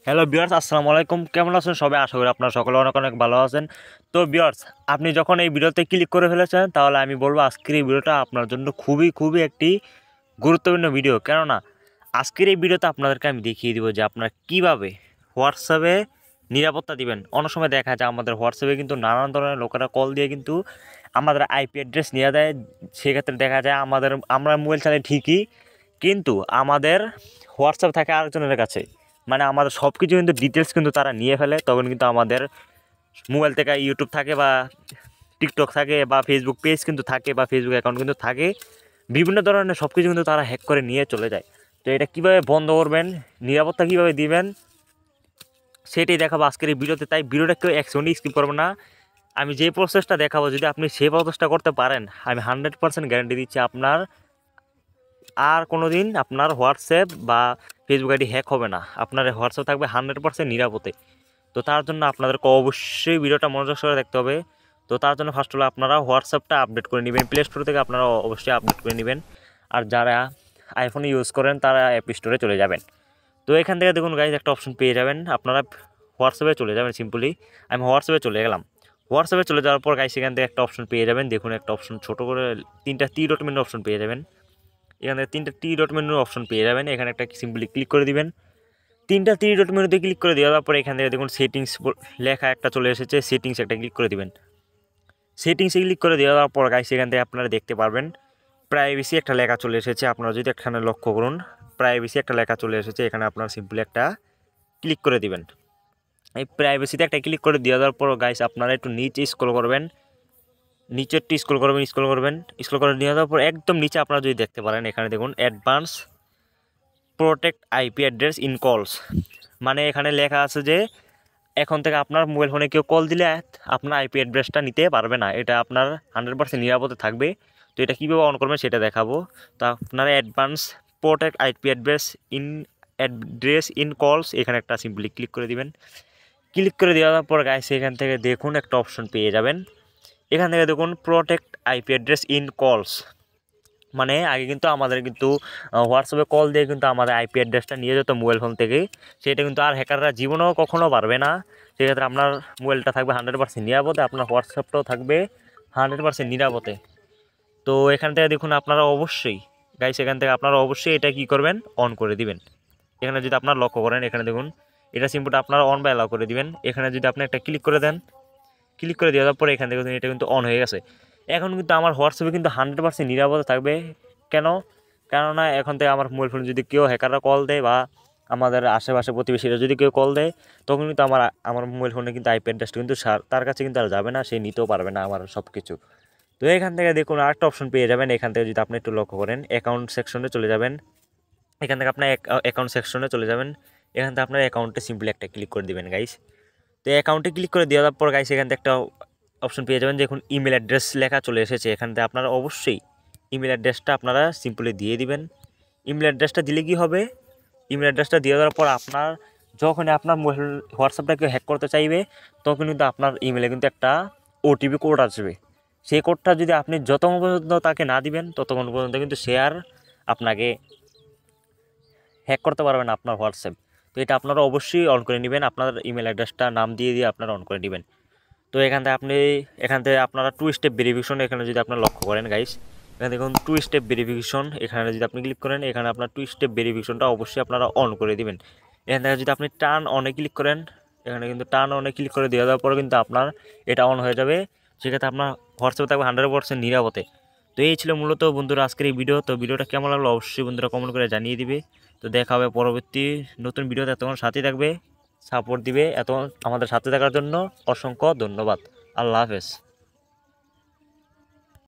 Hello viewers, আসসালামু আলাইকুম। কেমন আছেন সবাই? আশা করি আপনারা সকলে অনেক অনেক ভালো আছেন। তো ভিউয়ার্স, আপনি যখন এই ভিডিওতে ক্লিক করে ফেলেছেন, তাহলে আমি বলবো আজকের এই ভিডিওটা আপনার জন্য খুবই খুবই একটি গুরুত্বপূর্ণ ভিডিও। কেননা আজকের এই ভিডিওতে আপনাদেরকে আমি দেখিয়ে দিব যে আপনারা কীভাবে হোয়াটসঅ্যাপে নিরাপত্তা দিবেন। অনেক সময় দেখা যায় আমাদের হোয়াটসঅ্যাপে কিন্তু নানান ধরনের লোকেরা কল দিয়ে কিন্তু আমাদের আইপি অ্যাড্রেস নিয়ে দেয়। সেক্ষেত্রে দেখা যায় আমরা মোবাইল চালাই ঠিকই, কিন্তু আমাদের হোয়াটসঅ্যাপ থাকে আরেকজনের কাছে। মানে আমাদের সব কিছু কিন্তু ডিটেলস কিন্তু তারা নিয়ে ফেলে। তখন কিন্তু আমাদের মোবাইল থেকে ইউটিউব থাকে বা টিকটক থাকে বা ফেসবুক পেজ কিন্তু থাকে বা ফেসবুক অ্যাকাউন্ট কিন্তু থাকে, বিভিন্ন ধরনের সব কিছু কিন্তু তারা হ্যাক করে নিয়ে চলে যায়। তো এটা কীভাবে বন্ধ করবেন, নিরাপত্তা কীভাবে দিবেন, সেটাই দেখাবো আজকের এই ভিডিওতে। তাই ভিডিওটা কেউ এক সেকেন্ড স্কিপ করবো না। আমি যে প্রসেসটা দেখাবো, যদি আপনি সেই প্রসেসটা করতে পারেন, আমি 100% গ্যারান্টি দিচ্ছি আপনার আর কোনো দিন আপনার হোয়াটসঅ্যাপ বা ফেসবুক আইডি হ্যাক হবে না। আপনার হোয়াটসঅ্যাপ থাকবে 100% নিরাপদে। তো তার জন্য আপনাদেরকে অবশ্যই ভিডিওটা মনোযোগ সহকারে দেখতে হবে। তো তার জন্য ফার্স্ট হলো আপনারা হোয়াটসঅ্যাপটা আপডেট করে নেবেন, প্লে স্টোর থেকে আপনারা অবশ্যই আপডেট করে নেবেন। আর যারা আইফোন ইউজ করেন তারা অ্যাপ স্টোরে চলে যাবেন। তো এখান থেকে দেখুন গাইজ, একটা অপশন পেয়ে যাবেন, আপনারা হোয়াটসঅ্যাপে চলে যাবেন। সিম্পলি আমি হোয়াটসঅ্যাপে চলে গেলাম। হোয়াটসঅ্যাপে চলে যাওয়ার পর গাইজ সেখান থেকে একটা অপশন পেয়ে যাবেন। দেখুন একটা অপশন ছোটো করে 3টা টি ডট মেনু অপশন পেয়ে যাবেন। এখানে 3টা টি ডট মেনুর অপশন পেয়ে যাবেন। এখানে একটা সিম্পলি ক্লিক করে দিবেন। 3টা টি ডট মেনুতে ক্লিক করে দেওয়ার পর এখান থেকে দেখুন সেটিংস লেখা একটা চলে এসেছে। সেটিংস একটা ক্লিক করে দিবেন। সেটিংসে ক্লিক করে দেওয়ার পর গাইস সেখান থেকে আপনারা দেখতে পারবেন প্রাইভেসি একটা লেখা চলে এসেছে। আপনারা যদি এখানে লক্ষ্য করুন, প্রাইভেসি একটা লেখা চলে এসেছে। এখানে আপনারা সিম্পলি একটা ক্লিক করে দিবেন। এই প্রাইভেসিতে একটা ক্লিক করে দেওয়ার পর গাইস আপনারা একটু নিচে স্ক্রল করবেন, নিচেরটি স্ক্রল করে নিয়ে যাওয়ার পর একদম নিচে আপনারা যদি দেখতে পারেন, এখানে দেখুন advance protect IP address in কলস। মানে এখানে লেখা আছে যে এখন থেকে আপনার মোবাইল ফোনে কেউ কল দিলে আপনার আইপি অ্যাড্রেসটা নিতে পারবে না। এটা আপনার 100% নিরাপদে থাকবে। তো এটা কীভাবে অন করবেন সেটা দেখাবো। তো আপনারা advance protect IP address in কলস এখানে একটা সিম্পলি ক্লিক করে দিবেন। ক্লিক করে দেওয়ার পর গাইস এখান থেকে দেখুন একটা অপশন পেয়ে যাবেন। এখান থেকে দেখুন প্রোটেক্ট আইপি অ্যাড্রেস ইন কলস। মানে আগে কিন্তু আমাদের কিন্তু হোয়াটসঅ্যাপে কল দিয়ে কিন্তু আমাদের আইপি অ্যাড্রেসটা নিয়ে যেত মোবাইল ফোন থেকে। সেটা কিন্তু আর হ্যাকাররা জীবনেও কখনও পারবে না। সেক্ষেত্রে আপনার মোবাইলটা থাকবে 100% নিরাপদে, আপনার হোয়াটসঅ্যাপটাও থাকবে 100% নিরাপদে। তো এখান থেকে দেখুন আপনারা অবশ্যই গাইস, এখান থেকে আপনারা অবশ্যই এটা কী করবেন, অন করে দিবেন। এখানে যদি আপনারা লক্ষ্য করেন, এখানে দেখুন এটা সিম্পলটা আপনারা অন বা অ্যালাউ করে দিবেন। এখানে যদি আপনি একটা ক্লিক করে দেন, ক্লিক করে দেওয়ার পরে এখান থেকে এটা কিন্তু অন হয়ে গেছে। এখন কিন্তু আমার হোয়াটসঅ্যাপে কিন্তু 100% নিরাপদে থাকবে। কেন? কেননা এখন থেকে আমার মোবাইল ফোনে যদি কেউ হ্যাকাররা কল দেয় বা আমাদের আশেপাশে প্রতিবেশীরা যদি কেউ কল দেয়, তখন কিন্তু আমার মোবাইল ফোনে কিন্তু আইপি অ্যাড্রেসটা কিন্তু তার কাছে কিন্তু আর যাবে না, সে নিতেও পারবে না আমার সব কিছু। তো এখান থেকে দেখুন আরেকটা অপশন পেয়ে যাবেন। এখান থেকে যদি আপনি একটু লক্ষ্য করেন, অ্যাকাউন্ট সেকশনে চলে যাবেন। এখান থেকে আপনার অ্যাকাউন্ট সেকশনে চলে যাবেন। এখান থেকে আপনার অ্যাকাউন্টে সিম্পলি একটা ক্লিক করে দেবেন গাইস। তো অ্যাকাউন্টে ক্লিক করে দেওয়ার পর গাইস এখান থেকে একটা অপশন পেয়ে যাবেন। দেখুন ইমেল অ্যাড্রেস লেখা চলে এসেছে। এখান থেকে আপনারা অবশ্যই ইমেল অ্যাড্রেসটা আপনারা সিম্পলি দিয়ে দিবেন। ইমেল অ্যাড্রেসটা দিলে কি হবে, ইমেল অ্যাড্রেসটা দিয়ে দেওয়ার পর আপনার যখন আপনার হোয়াটসঅ্যাপটা কেউ হ্যাক করতে চাইবে, তখন কিন্তু আপনার ইমেলে কিন্তু একটা ওটিপি কোড আসবে। সেই কোডটা যদি আপনি যতক্ষণ পর্যন্ত তাকে না দিবেন, ততক্ষণ পর্যন্ত কিন্তু সে আর আপনাকে হ্যাক করতে পারবেন আপনার হোয়াটসঅ্যাপ। তো এটা আপনারা অবশ্যই অন করে নেবেন। আপনার ইমেল অ্যাড্রেসটা নাম দিয়ে আপনারা অন করে নেবেন। তো এখান থেকে আপনারা 2 স্টেপ ভেরিফিকেশন এখানে যদি আপনারা লক্ষ্য করেন গাইস, এখানে দেখুন 2 স্টেপ ভেরিফিকেশন এখানে যদি আপনি ক্লিক করেন, এখানে আপনার 2 স্টেপ ভেরিফিকেশনটা অবশ্যই আপনারা অন করে দিবেন। এখান থেকে যদি আপনি টার্ন অনে ক্লিক করেন, এখানে কিন্তু টার্ন অনে ক্লিক করে দেওয়ার পরে কিন্তু আপনার এটা অন হয়ে যাবে। সেক্ষেত্রে আপনার হোয়াটসঅ্যাপে থাকবে 100% নিরাপদে। তো এই ছিল মূলত বন্ধুরা আজকের এই ভিডিও। তো ভিডিওটা কেমন লাগলো অবশ্যই বন্ধুরা কমেন্ট করে জানিয়ে দিবে। তো দেখা হবে পরবর্তী নতুন ভিডিওতে। এতক্ষণ সাথে থাকবে, সাপোর্ট দিবে। এত আমাদের সাথে থাকার জন্য অসংখ্য ধন্যবাদ। আল্লাহ হাফেজ।